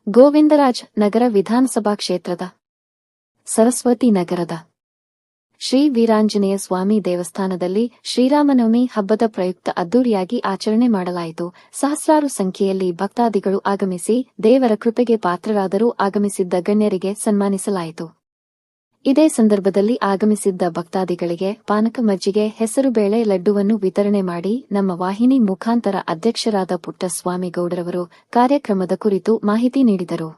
ಗೋವಿಂದರಾಜ್ ನಗರ ವಿಧಾನಸಭಾ ಕ್ಷೇತ್ರದ ಸರಸ್ವತಿ ನಗರದ ಶ್ರೀ ವೀರಾಂಜನೇಯ ಸ್ವಾಮಿ ದೇವಸ್ಥಾನದಲ್ಲಿ ಶ್ರೀರಾಮನವಮಿ ಹಬ್ಬದ ಪ್ರಯುಕ್ತ ಅದ್ದೂರಿಯಾಗಿ ಆಚರಣೆ ಮಾಡಲಾಯಿತು. ಸಹಸ್ರಾರು ಸಂಖ್ಯೆಯಲ್ಲಿ ಭಕ್ತಾದಿಗಳು ಆಗಮಿಸಿ ದೇವರ ಕೃಪೆಗೆ ಪಾತ್ರರಾದರೂ ಆಗಮಿಸಿದ್ದ ಗಣ್ಯರಿಗೆ ಸನ್ಮಾನಿಸಲಾಯಿತು. ಇದೇ ಸಂದರ್ಭದಲ್ಲಿ ಆಗಮಿಸಿದ್ದ ಭಕ್ತಾದಿಗಳಿಗೆ ಪಾನಕ ಮಜ್ಜಿಗೆ ಹೆಸರುಬೇಳೆ ಲಡ್ಡುವನ್ನು ವಿತರಣೆ ಮಾಡಿ ನಮ್ಮ ವಾಹಿನಿ ಮುಖಾಂತರ ಅಧ್ಯಕ್ಷರಾದ ಪುಟ್ಟಸ್ವಾಮಿಗೌಡರವರು ಕಾರ್ಯಕ್ರಮದ ಕುರಿತು ಮಾಹಿತಿ ನೀಡಿದರು.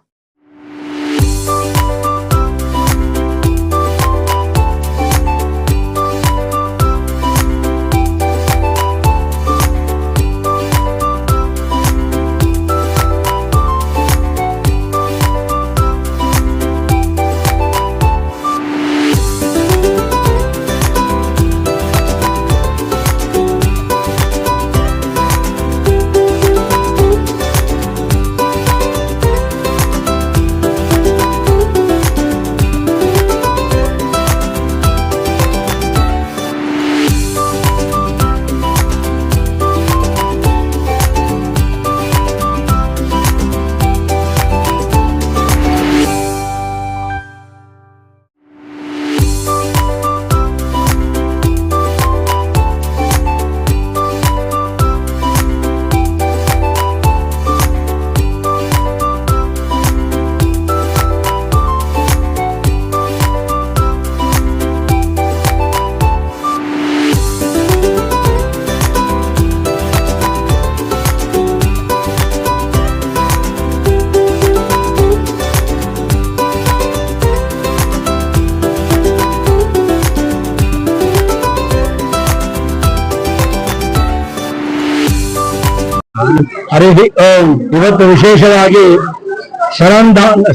ಹರಿ ಓಂ. ಇವತ್ತು ವಿಶೇಷವಾಗಿ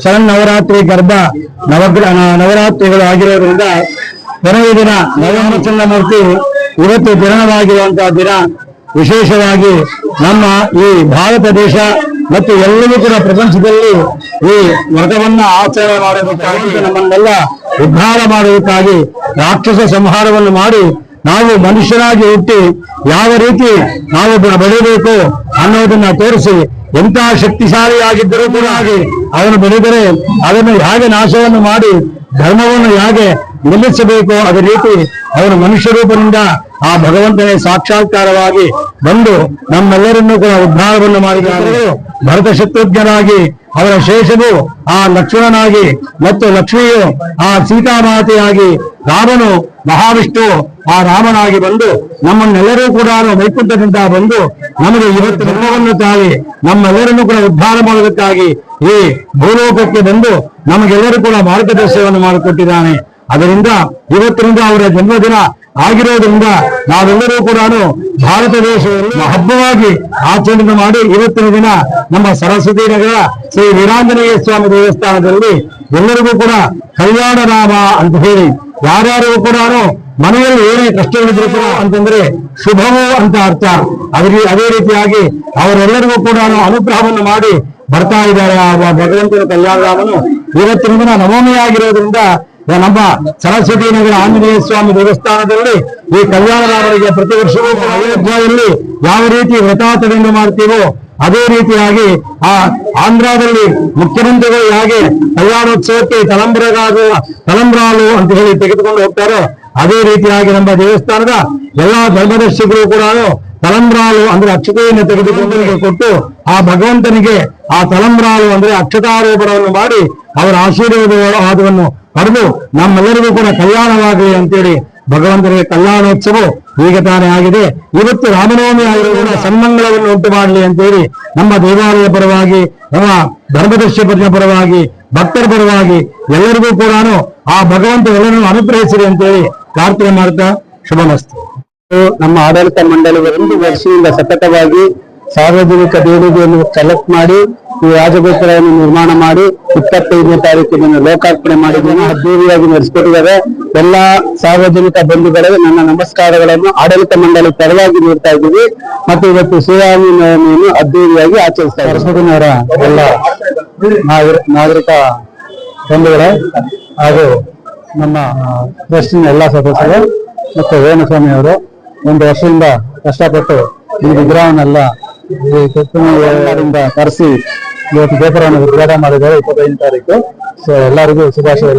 ಶರನ್ನವರಾತ್ರಿ ಗರ್ಭ ನವರಾತ್ರಿಗಳು ಆಗಿರೋದ್ರಿಂದ ಕೊನೆಯ ದಿನ ನವೆಂಬರ್ ಚಂದ್ರಮೂರ್ತಿ ಇವತ್ತು ದಿನವಾಗಿರುವಂತಹ ದಿನ. ವಿಶೇಷವಾಗಿ ನಮ್ಮ ಈ ಭಾರತ ದೇಶ ಮತ್ತು ಎಲ್ಲವೂ ಕೂಡ ಪ್ರಪಂಚದಲ್ಲಿ ಈ ವ್ರತವನ್ನ ಆಚರಣೆ ಮಾಡುವುದಕ್ಕಾಗಿ ನಮ್ಮನ್ನೆಲ್ಲ ಉದ್ಧಾರ ಮಾಡುವುದಕ್ಕಾಗಿ ರಾಕ್ಷಸ ಸಂಹಾರವನ್ನು ಮಾಡಿ ನಾವು ಮನುಷ್ಯರಾಗಿ ಹುಟ್ಟಿ ಯಾವ ರೀತಿ ನಾವು ಬೆಳೆಯಬೇಕು ಅನ್ನೋದನ್ನ ತೋರಿಸಿ, ಎಂತಹ ಶಕ್ತಿಶಾಲಿಯಾಗಿದ್ದರೂ ಕೂಡ ಅವನು ಬೆಳೆದರೆ ಅದನ್ನು ಹೇಗೆ ನಾಶವನ್ನು ಮಾಡಿ ಧರ್ಮವನ್ನು ಹೇಗೆ ನಿಲ್ಲಿಸಬೇಕು ಅದೇ ರೀತಿ ಅವನು ಮನುಷ್ಯ ರೂಪದಿಂದ ಆ ಭಗವಂತನೇ ಸಾಕ್ಷಾತ್ಕಾರವಾಗಿ ಬಂದು ನಮ್ಮೆಲ್ಲರನ್ನೂ ಕೂಡ ಉದ್ಧಾರವನ್ನು ಮಾಡಿದ್ದಾರೆ. ಭರತ ಶತ್ರುಘ್ನರಾಗಿ ಅವರ ಶೇಷವು ಆ ಲಕ್ಷ್ಮಣನಾಗಿ ಮತ್ತು ಲಕ್ಷ್ಮಿಯು ಆ ಸೀತಾಮಾತೆಯಾಗಿ, ರಾಮನು ಮಹಾವಿಷ್ಣು ಆ ರಾಮನಾಗಿ ಬಂದು ನಮ್ಮನ್ನೆಲ್ಲರೂ ಕೂಡ ವೈಕುಂಠದಿಂದ ಬಂದು ನಮಗೆ ಇವತ್ತು ಧರ್ಮವನ್ನು ತಾಳಿ ನಮ್ಮೆಲ್ಲರನ್ನೂ ಕೂಡ ಉದ್ಧಾರ ಮಾಡುವುದಕ್ಕಾಗಿ ಈ ಭೂಲೋಕಕ್ಕೆ ಬಂದು ನಮಗೆಲ್ಲರೂ ಕೂಡ ಮಾರ್ಗದರ್ಶನವನ್ನು ಮಾಡಿಕೊಟ್ಟಿದ್ದಾನೆ. ಅದರಿಂದ ಇವತ್ತಿನಿಂದ ಅವರ ಜನ್ಮದಿನ ಆಗಿರೋದ್ರಿಂದ ನಾವೆಲ್ಲರೂ ಕೂಡ ಭಾರತ ದೇಶದಲ್ಲಿ ಹಬ್ಬವಾಗಿ ಆಚರಣೆ ಮಾಡಿ ಇವತ್ತಿನ ದಿನ ನಮ್ಮ ಸರಸ್ವತಿ ನಗರ ಶ್ರೀ ವೀರಾಂಜನೇಯ ಸ್ವಾಮಿ ದೇವಸ್ಥಾನದಲ್ಲಿ ಎಲ್ಲರಿಗೂ ಕೂಡ ಕಲ್ಯಾಣ ರಾಮ ಅಂತ ಹೇಳಿ ಯಾರ್ಯಾರು ಕೂಡ ಮನೆಯಲ್ಲಿ ಏನೇ ಕಷ್ಟಗಳಿದ್ರು ಕೂಡ ಅಂತಂದ್ರೆ ಶುಭವೋ ಅಂತ ಅರ್ಥ. ಅದೇ ರೀತಿಯಾಗಿ ಅವರೆಲ್ಲರಿಗೂ ಕೂಡ ಅನುಗ್ರಹವನ್ನು ಮಾಡಿ ಬರ್ತಾ ಇದ್ದಾರೆ. ಆ ಭಗವಂತನ ಕಲ್ಯಾಣ ರಾಮನು ಇವತ್ತಿನ ದಿನ ನವಮಿ ಆಗಿರೋದ್ರಿಂದ ನಮ್ಮ ಸರಸ್ವತಿ ನಗರ ಆಂಜನೇಯ ಸ್ವಾಮಿ ದೇವಸ್ಥಾನದಲ್ಲಿ ಈ ಕಲ್ಯಾಣ ರಾಮನಿಗೆ ಪ್ರತಿ ವರ್ಷವೂ ಅಯೋಧ್ಯೆಯಲ್ಲಿ ಯಾವ ರೀತಿ ವ್ರತಾಚರಣೆ ಮಾಡ್ತೀವೋ ಅದೇ ರೀತಿಯಾಗಿ ಆ ಆಂಧ್ರದಲ್ಲಿ ಮುಖ್ಯಮಂತ್ರಿಗಳು ಹೇಗೆ ಕಲ್ಯಾಣೋತ್ಸವಕ್ಕೆ ತಲಂಬ್ರಾಲು ಅಂತ ಹೇಳಿ ತೆಗೆದುಕೊಂಡು ಹೋಗ್ತಾರೋ ಅದೇ ರೀತಿಯಾಗಿ ನಮ್ಮ ದೇವಸ್ಥಾನದ ಎಲ್ಲಾ ಧರ್ಮದರ್ಶಿಗಳು ಕೂಡ ತಲಂಬ್ರಾಲು ಅಂದ್ರೆ ಅಕ್ಷತೆಯನ್ನು ತೆಗೆದುಕೊಂಡು ಕೊಟ್ಟು ಆ ಭಗವಂತನಿಗೆ ಆ ತಲಂಬ್ರಾಲು ಅಂದ್ರೆ ಅಕ್ಷತಾರೋಪಣವನ್ನು ಮಾಡಿ ಅವರ ಆಶೀರ್ವಾದವನ್ನು ಪಡೆದು ನಮ್ಮೆಲ್ಲರಿಗೂ ಕೂಡ ಕಲ್ಯಾಣವಾಗಲಿ ಅಂತೇಳಿ ಭಗವಂತನಿಗೆ ಕಲ್ಯಾಣೋತ್ಸವ ಈಗ ತಾನೇ ಆಗಿದೆ. ಇವತ್ತು ರಾಮನವಮಿ ಆಗಿರುವ ಸನ್ಮಂಗಳವನ್ನು ಉಂಟು ಮಾಡಲಿ ಅಂತೇಳಿ ನಮ್ಮ ದೇವಾಲಯ ಪರವಾಗಿ, ನಮ್ಮ ಧರ್ಮದರ್ಶಿ ಪರವಾಗಿ, ಭಕ್ತರ ಪರವಾಗಿ ಎಲ್ಲರಿಗೂ ಕೂಡ ಆ ಭಗವಂತ ಎಲ್ಲರನ್ನು ಅನುಗ್ರಹಿಸಿರಿ ಅಂತೇಳಿ ಪ್ರಾರ್ಥನೆ ಮಾಡ್ತಾ ಶುಭಮಸ್ತು. ನಮ್ಮ ಆಡಳಿತ ಮಂಡಳಿ 1 ವರ್ಷದಿಂದ ಸತತವಾಗಿ ಸಾರ್ವಜನಿಕ ದೇಣಿಗೆಯನ್ನು ಕಲೆಕ್ಟ್ ಮಾಡಿ ಈ ರಾಜಗೋಪುರವನ್ನು ನಿರ್ಮಾಣ ಮಾಡಿ 25ನೇ ತಾರೀಕಿನ ಲೋಕಾರ್ಪಣೆ ಮಾಡಿದ್ದನ್ನು ಅದ್ದೂರಿಯಾಗಿ ನಡೆಸಿಕೊಟ್ಟಿದ್ದಾರೆ. ಎಲ್ಲಾ ಸಾರ್ವಜನಿಕ ಬಂಧುಗಳಿಗೆ ನನ್ನ ನಮಸ್ಕಾರಗಳನ್ನು ಆಡಳಿತ ಮಂಡಳಿ ಪರವಾಗಿ ನೀಡ್ತಾ ಇದ್ದೀವಿ. ಮತ್ತು ಇವತ್ತು ಶ್ರೀರಾಮನವಮಿಯನ್ನು ಅದ್ದೂರಿಯಾಗಿ ಆಚರಿಸ್ತಾ ಇದ್ದಾರೆ. ಸರಸ್ವತಿನವರ ಎಲ್ಲ ನಾಗರಿಕ ಬಂಧುಗಳೇ ಹಾಗೂ ನಮ್ಮ ಟ್ರಸ್ಟಿನ ಎಲ್ಲಾ ಸದಸ್ಯರು ಮತ್ತು ವೇಣುಸ್ವಾಮಿ ಅವರು 1 ವರ್ಷದಿಂದ ಕಷ್ಟಪಟ್ಟು ಈ ವಿಗ್ರಹವನ್ನೆಲ್ಲ ಎಲ್ಲರಿಂದ ಕರೆಸಿ ಇವತ್ತು ಗೋಪುರವನ್ನು ಉದ್ಘಾಟನೆ ಮಾಡಿದ್ದಾರೆ 25ನೇ ತಾರೀಕು. ಸೊ ಎಲ್ಲರಿಗೂ ಶುಭಾಶಯ.